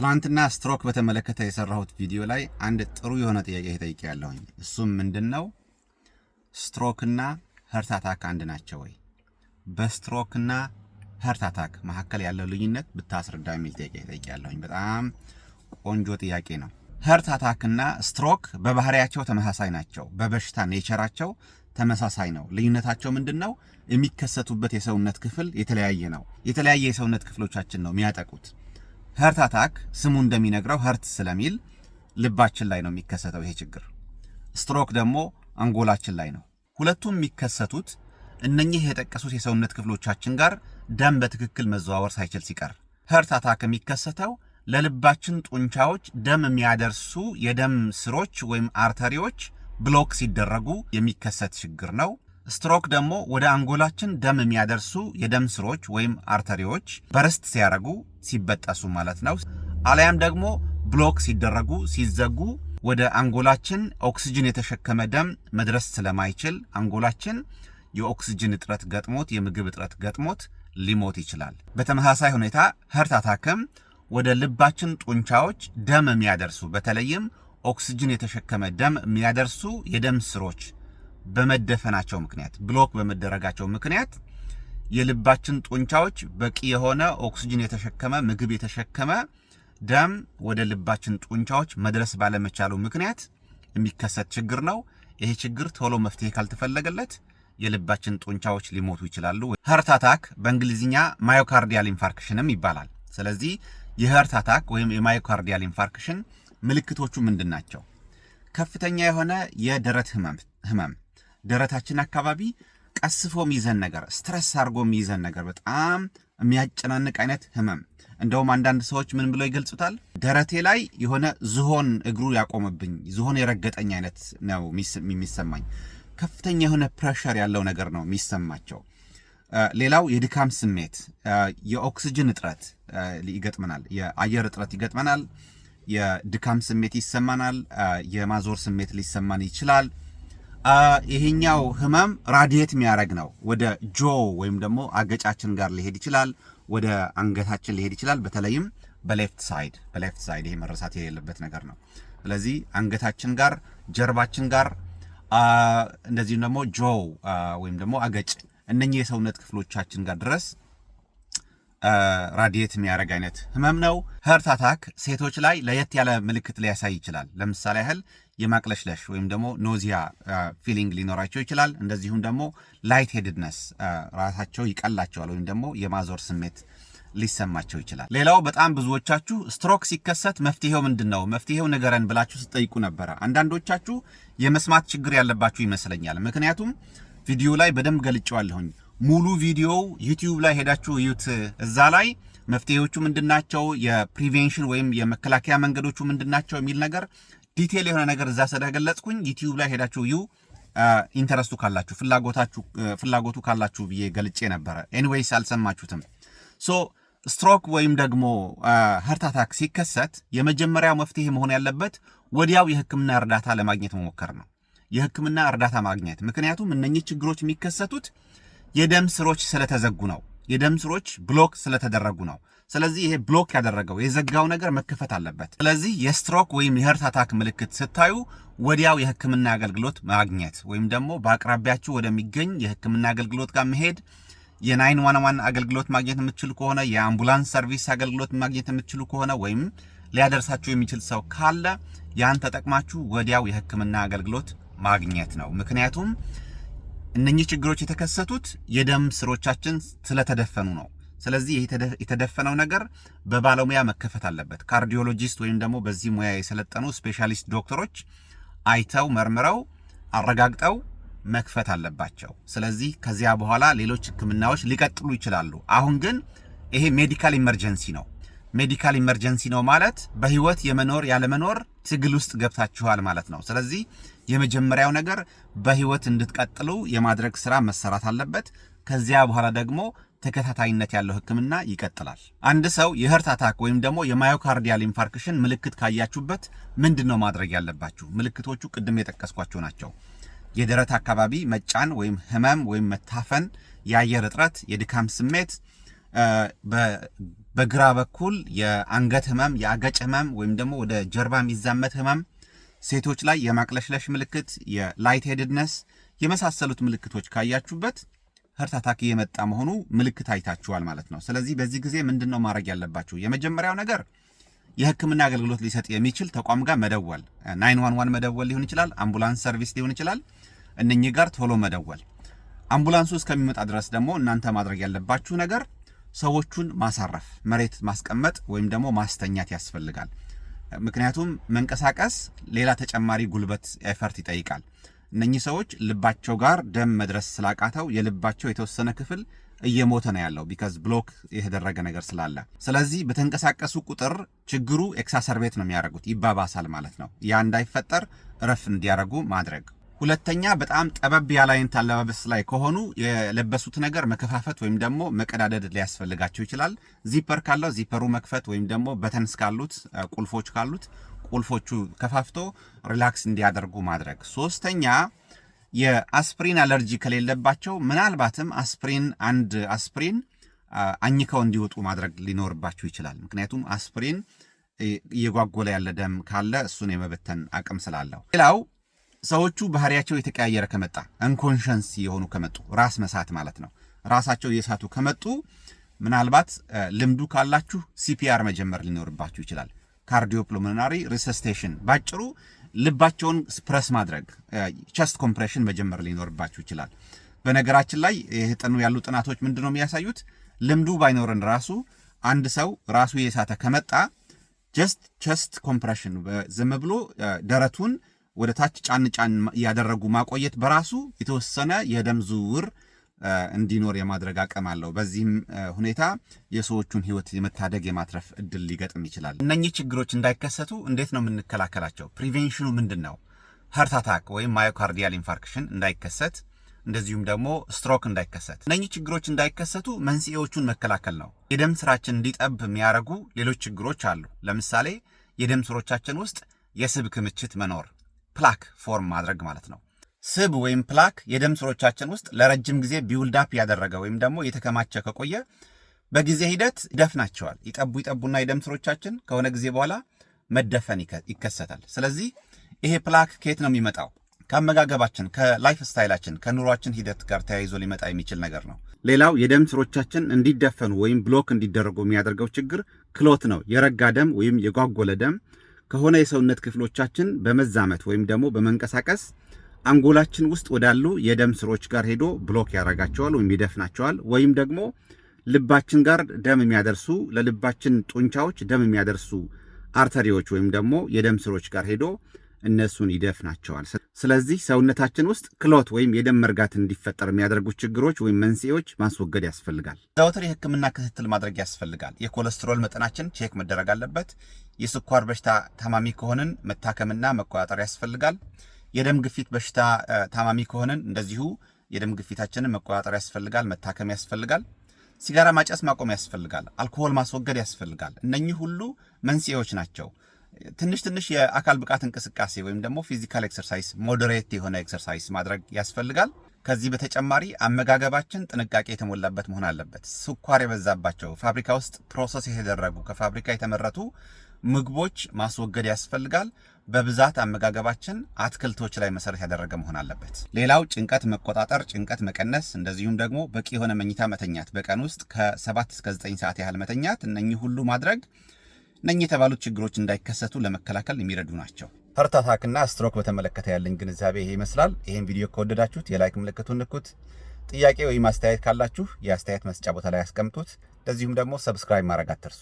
ትናንትና ስትሮክ በተመለከተ የሰራሁት ቪዲዮ ላይ አንድ ጥሩ የሆነ ጥያቄ ተጠይቄያለሁኝ። እሱም ምንድነው ስትሮክና ሀርት አታክ አንድ ናቸው ወይ? በስትሮክና ሀርት አታክ መካከል ያለው ልዩነት ብታስረዳ የሚል ጥያቄ ተጠይቄያለሁኝ። በጣም ቆንጆ ጥያቄ ነው። ሀርት አታክና ስትሮክ በባህሪያቸው ተመሳሳይ ናቸው። በበሽታ ኔቸራቸው ተመሳሳይ ነው። ልዩነታቸው ምንድነው? የሚከሰቱበት የሰውነት ክፍል የተለያየ ነው። የተለያየ የሰውነት ክፍሎቻችን ነው የሚያጠቁት። ሀርት አታክ ስሙ እንደሚነግረው ሀርት ስለሚል ልባችን ላይ ነው የሚከሰተው ይሄ ችግር። ስትሮክ ደግሞ አንጎላችን ላይ ነው። ሁለቱም የሚከሰቱት እነኚህ የጠቀሱት የሰውነት ክፍሎቻችን ጋር ደም በትክክል መዘዋወር ሳይችል ሲቀር። ሀርት አታክ የሚከሰተው ለልባችን ጡንቻዎች ደም የሚያደርሱ የደም ስሮች ወይም አርተሪዎች ብሎክ ሲደረጉ የሚከሰት ችግር ነው። ስትሮክ ደግሞ ወደ አንጎላችን ደም የሚያደርሱ የደም ስሮች ወይም አርተሪዎች በርስት ሲያረጉ ሲበጠሱ ማለት ነው። አለያም ደግሞ ብሎክ ሲደረጉ ሲዘጉ ወደ አንጎላችን ኦክሲጅን የተሸከመ ደም መድረስ ስለማይችል አንጎላችን የኦክሲጅን እጥረት ገጥሞት የምግብ እጥረት ገጥሞት ሊሞት ይችላል። በተመሳሳይ ሁኔታ ሀርት አታክም ወደ ልባችን ጡንቻዎች ደም የሚያደርሱ በተለይም ኦክሲጅን የተሸከመ ደም የሚያደርሱ የደም ስሮች በመደፈናቸው ምክንያት ብሎክ በመደረጋቸው ምክንያት የልባችን ጡንቻዎች በቂ የሆነ ኦክሲጅን የተሸከመ ምግብ የተሸከመ ደም ወደ ልባችን ጡንቻዎች መድረስ ባለመቻሉ ምክንያት የሚከሰት ችግር ነው። ይሄ ችግር ቶሎ መፍትሄ ካልተፈለገለት የልባችን ጡንቻዎች ሊሞቱ ይችላሉ። ሀርት አታክ በእንግሊዝኛ ማዮካርዲያል ኢንፋርክሽንም ይባላል። ስለዚህ የሀርት አታክ ወይም የማዮካርዲያል ኢንፋርክሽን ምልክቶቹ ምንድናቸው? ከፍተኛ የሆነ የደረት ህመም፣ ደረታችን አካባቢ ቀስፎ የሚይዘን ነገር፣ ስትረስ አድርጎ የሚይዘን ነገር፣ በጣም የሚያጨናንቅ አይነት ህመም። እንደውም አንዳንድ ሰዎች ምን ብለው ይገልጹታል? ደረቴ ላይ የሆነ ዝሆን እግሩ ያቆመብኝ፣ ዝሆን የረገጠኝ አይነት ነው የሚሰማኝ። ከፍተኛ የሆነ ፕሬሸር ያለው ነገር ነው የሚሰማቸው። ሌላው የድካም ስሜት፣ የኦክሲጅን እጥረት ይገጥመናል፣ የአየር እጥረት ይገጥመናል፣ የድካም ስሜት ይሰማናል፣ የማዞር ስሜት ሊሰማን ይችላል። ይሄኛው ህመም ራዲየት የሚያደርግ ነው። ወደ ጆ ወይም ደግሞ አገጫችን ጋር ሊሄድ ይችላል፣ ወደ አንገታችን ሊሄድ ይችላል። በተለይም በሌፍት ሳይድ ይሄ መረሳት የሌለበት ነገር ነው። ስለዚህ አንገታችን ጋር፣ ጀርባችን ጋር፣ እንደዚሁም ደግሞ ጆ ወይም ደግሞ አገጭ፣ እነኚህ የሰውነት ክፍሎቻችን ጋር ድረስ ራዲየት የሚያደርግ አይነት ህመም ነው። ሀርት አታክ ሴቶች ላይ ለየት ያለ ምልክት ሊያሳይ ይችላል። ለምሳሌ ያህል የማቅለሽለሽ ወይም ደግሞ ኖዚያ ፊሊንግ ሊኖራቸው ይችላል። እንደዚሁም ደግሞ ላይት ሄድድነስ ራሳቸው ይቀላቸዋል ወይም ደግሞ የማዞር ስሜት ሊሰማቸው ይችላል። ሌላው በጣም ብዙዎቻችሁ ስትሮክ ሲከሰት መፍትሄው ምንድነው? መፍትሄው ንገረን ብላችሁ ስትጠይቁ ነበረ። አንዳንዶቻችሁ የመስማት ችግር ያለባችሁ ይመስለኛል። ምክንያቱም ቪዲዮ ላይ በደንብ ገልጬዋለሁኝ። ሙሉ ቪዲዮ ዩቲዩብ ላይ ሄዳችሁ እዩት። እዛ ላይ መፍትሄዎቹ ምንድናቸው፣ የፕሪቬንሽን ወይም የመከላከያ መንገዶቹ ምንድናቸው የሚል ነገር ዲቴል የሆነ ነገር እዛ ስለገለጽኩኝ ዩቲዩብ ላይ ሄዳችሁ እዩ። ኢንተረስቱ ካላችሁ ፍላጎቱ ካላችሁ ብዬ ገልጬ ነበረ። ኤኒዌይስ አልሰማችሁትም። ሶ ስትሮክ ወይም ደግሞ ሀርት አታክ ሲከሰት የመጀመሪያው መፍትሄ መሆን ያለበት ወዲያው የህክምና እርዳታ ለማግኘት መሞከር ነው። የህክምና እርዳታ ማግኘት። ምክንያቱም እነኚህ ችግሮች የሚከሰቱት የደም ስሮች ስለተዘጉ ነው። የደም ስሮች ብሎክ ስለተደረጉ ነው። ስለዚህ ይሄ ብሎክ ያደረገው የዘጋው ነገር መከፈት አለበት። ስለዚህ የስትሮክ ወይም የሀርት አታክ ምልክት ስታዩ ወዲያው የህክምና አገልግሎት ማግኘት ወይም ደግሞ በአቅራቢያችሁ ወደሚገኝ የህክምና አገልግሎት ጋር መሄድ፣ የ911 አገልግሎት ማግኘት የምትችሉ ከሆነ፣ የአምቡላንስ ሰርቪስ አገልግሎት ማግኘት የምትችሉ ከሆነ ወይም ሊያደርሳችሁ የሚችል ሰው ካለ ያን ተጠቅማችሁ ወዲያው የህክምና አገልግሎት ማግኘት ነው። ምክንያቱም እነኚህ ችግሮች የተከሰቱት የደም ስሮቻችን ስለተደፈኑ ነው። ስለዚህ የተደፈነው ነገር በባለሙያ መከፈት አለበት። ካርዲዮሎጂስት ወይም ደግሞ በዚህ ሙያ የሰለጠኑ ስፔሻሊስት ዶክተሮች አይተው መርምረው አረጋግጠው መክፈት አለባቸው። ስለዚህ ከዚያ በኋላ ሌሎች ህክምናዎች ሊቀጥሉ ይችላሉ። አሁን ግን ይሄ ሜዲካል ኢመርጀንሲ ነው። ሜዲካል ኢመርጀንሲ ነው ማለት በህይወት የመኖር ያለመኖር ትግል ውስጥ ገብታችኋል ማለት ነው። ስለዚህ የመጀመሪያው ነገር በህይወት እንድትቀጥሉ የማድረግ ስራ መሰራት አለበት። ከዚያ በኋላ ደግሞ ተከታታይነት ያለው ህክምና ይቀጥላል። አንድ ሰው የሀርት አታክ ወይም ደግሞ የማዮካርዲያል ኢንፋርክሽን ምልክት ካያችሁበት ምንድነው ማድረግ ያለባችሁ? ምልክቶቹ ቅድም የጠቀስኳቸው ናቸው። የደረት አካባቢ መጫን ወይም ህመም ወይም መታፈን፣ የአየር እጥረት፣ የድካም ስሜት፣ በግራ በኩል የአንገት ህመም፣ የአገጭ ህመም ወይም ደግሞ ወደ ጀርባ የሚዛመት ህመም፣ ሴቶች ላይ የማቅለሽለሽ ምልክት፣ የላይት ሄድነስ የመሳሰሉት ምልክቶች ካያችሁበት ሀርት አታክ የመጣ መሆኑ ምልክት አይታችኋል ማለት ነው። ስለዚህ በዚህ ጊዜ ምንድነው ማድረግ ያለባችሁ? የመጀመሪያው ነገር የህክምና አገልግሎት ሊሰጥ የሚችል ተቋም ጋር መደወል፣ 911 መደወል ሊሆን ይችላል፣ አምቡላንስ ሰርቪስ ሊሆን ይችላል። እነኚህ ጋር ቶሎ መደወል። አምቡላንሱ እስከሚመጣ ድረስ ደግሞ እናንተ ማድረግ ያለባችሁ ነገር ሰዎቹን ማሳረፍ፣ መሬት ማስቀመጥ ወይም ደግሞ ማስተኛት ያስፈልጋል። ምክንያቱም መንቀሳቀስ ሌላ ተጨማሪ ጉልበት ኤፈርት ይጠይቃል። እነኚህ ሰዎች ልባቸው ጋር ደም መድረስ ስላቃተው የልባቸው የተወሰነ ክፍል እየሞተ ነው ያለው ቢካዝ ብሎክ የተደረገ ነገር ስላለ። ስለዚህ በተንቀሳቀሱ ቁጥር ችግሩ ኤክሳሰርቤት ነው የሚያደርጉት፣ ይባባሳል ማለት ነው። ያ እንዳይፈጠር እረፍ እንዲያደርጉ ማድረግ። ሁለተኛ በጣም ጠበብ ያለ አይነት አለባበስ ላይ ከሆኑ የለበሱት ነገር መከፋፈት ወይም ደግሞ መቀዳደድ ሊያስፈልጋቸው ይችላል። ዚፐር ካለው ዚፐሩ መክፈት ወይም ደግሞ በተንስ ካሉት ቁልፎች ካሉት ቁልፎቹ ከፋፍቶ ሪላክስ እንዲያደርጉ ማድረግ። ሶስተኛ የአስፕሪን አለርጂ ከሌለባቸው ምናልባትም አንድ አስፕሪን አኝከው እንዲወጡ ማድረግ ሊኖርባቸው ይችላል። ምክንያቱም አስፕሪን እየጓጎለ ያለ ደም ካለ እሱን የመበተን አቅም ስላለው። ሌላው ሰዎቹ ባህሪያቸው የተቀያየረ ከመጣ አንኮንሸንስ የሆኑ ከመጡ ራስ መሳት ማለት ነው። ራሳቸው እየሳቱ ከመጡ ምናልባት ልምዱ ካላችሁ ሲፒአር መጀመር ሊኖርባችሁ ይችላል። ካርዲዮፕሉሞናሪ ሪሰስቴሽን፣ ባጭሩ ልባቸውን ስፕረስ ማድረግ፣ ቸስት ኮምፕሬሽን መጀመር ሊኖርባችሁ ይችላል። በነገራችን ላይ የጠኑ ያሉ ጥናቶች ምንድነው የሚያሳዩት? ልምዱ ባይኖርን ራሱ አንድ ሰው ራሱ የሳተ ከመጣ ጀስት ቸስት ኮምፕሬሽን ዝም ብሎ ደረቱን ወደ ታች ጫን ያደረጉ ማቆየት በራሱ የተወሰነ የደም ዝውውር እንዲኖር የማድረግ አቅም አለው። በዚህም ሁኔታ የሰዎቹን ህይወት የመታደግ የማትረፍ እድል ሊገጥም ይችላል። እነኚህ ችግሮች እንዳይከሰቱ እንዴት ነው የምንከላከላቸው? ፕሪቬንሽኑ ምንድነው? ሀርት አታክ ወይም ማዮካርዲያል ኢንፋርክሽን እንዳይከሰት፣ እንደዚሁም ደግሞ ስትሮክ እንዳይከሰት። እነኚህ ችግሮች እንዳይከሰቱ መንስኤዎቹን መከላከል ነው። የደም ስራችን እንዲጠብ የሚያደርጉ ሌሎች ችግሮች አሉ። ለምሳሌ የደም ስሮቻችን ውስጥ የስብ ክምችት መኖር፣ ፕላክ ፎርም ማድረግ ማለት ነው። ስብ ወይም ፕላክ የደም ስሮቻችን ውስጥ ለረጅም ጊዜ ቢውልዳፕ ያደረገ ወይም ደግሞ የተከማቸ ከቆየ በጊዜ ሂደት ይደፍናቸዋል። ይጠቡና የደም ስሮቻችን ከሆነ ጊዜ በኋላ መደፈን ይከሰታል። ስለዚህ ይሄ ፕላክ ከየት ነው የሚመጣው? ከአመጋገባችን፣ ከላይፍ ስታይላችን፣ ከኑሯችን ሂደት ጋር ተያይዞ ሊመጣ የሚችል ነገር ነው። ሌላው የደም ስሮቻችን እንዲደፈኑ ወይም ብሎክ እንዲደረጉ የሚያደርገው ችግር ክሎት ነው። የረጋ ደም ወይም የጓጎለ ደም ከሆነ የሰውነት ክፍሎቻችን በመዛመት ወይም ደግሞ በመንቀሳቀስ አንጎላችን ውስጥ ወዳሉ የደም ስሮች ጋር ሄዶ ብሎክ ያደርጋቸዋል ወይም ይደፍናቸዋል። ወይም ደግሞ ልባችን ጋር ደም የሚያደርሱ ለልባችን ጡንቻዎች ደም የሚያደርሱ አርተሪዎች ወይም ደግሞ የደም ስሮች ጋር ሄዶ እነሱን ይደፍናቸዋል። ስለዚህ ሰውነታችን ውስጥ ክሎት ወይም የደም መርጋት እንዲፈጠር የሚያደርጉት ችግሮች ወይም መንስኤዎች ማስወገድ ያስፈልጋል። ዘወትር የሕክምና ክትትል ማድረግ ያስፈልጋል። የኮሌስትሮል መጠናችን ቼክ መደረግ አለበት። የስኳር በሽታ ታማሚ ከሆንን መታከምና መቆጣጠር ያስፈልጋል። የደም ግፊት በሽታ ታማሚ ከሆንን እንደዚሁ የደም ግፊታችንን መቆጣጠር ያስፈልጋል፣ መታከም ያስፈልጋል። ሲጋራ ማጨስ ማቆም ያስፈልጋል። አልኮሆል ማስወገድ ያስፈልጋል። እነኚህ ሁሉ መንስኤዎች ናቸው። ትንሽ የአካል ብቃት እንቅስቃሴ ወይም ደግሞ ፊዚካል ኤክሰርሳይዝ፣ ሞዴሬት የሆነ ኤክሰርሳይዝ ማድረግ ያስፈልጋል። ከዚህ በተጨማሪ አመጋገባችን ጥንቃቄ የተሞላበት መሆን አለበት። ስኳር የበዛባቸው ፋብሪካ ውስጥ ፕሮሰስ የተደረጉ ከፋብሪካ የተመረቱ ምግቦች ማስወገድ ያስፈልጋል። በብዛት አመጋገባችን አትክልቶች ላይ መሰረት ያደረገ መሆን አለበት። ሌላው ጭንቀት መቆጣጠር፣ ጭንቀት መቀነስ፣ እንደዚሁም ደግሞ በቂ የሆነ መኝታ መተኛት፣ በቀን ውስጥ ከ7 እስከ 9 ሰዓት ያህል መተኛት፣ እነኚህ ሁሉ ማድረግ እነኚህ የተባሉት ችግሮች እንዳይከሰቱ ለመከላከል የሚረዱ ናቸው። ሀርት አታክና ስትሮክ በተመለከተ ያለኝ ግንዛቤ ይሄ ይመስላል። ይህን ቪዲዮ ከወደዳችሁት የላይክ ምልክቱን ንኩት። ጥያቄ ወይም አስተያየት ካላችሁ የአስተያየት መስጫ ቦታ ላይ ያስቀምጡት። እንደዚሁም ደግሞ ሰብስክራይብ ማድረግ አትርሱ።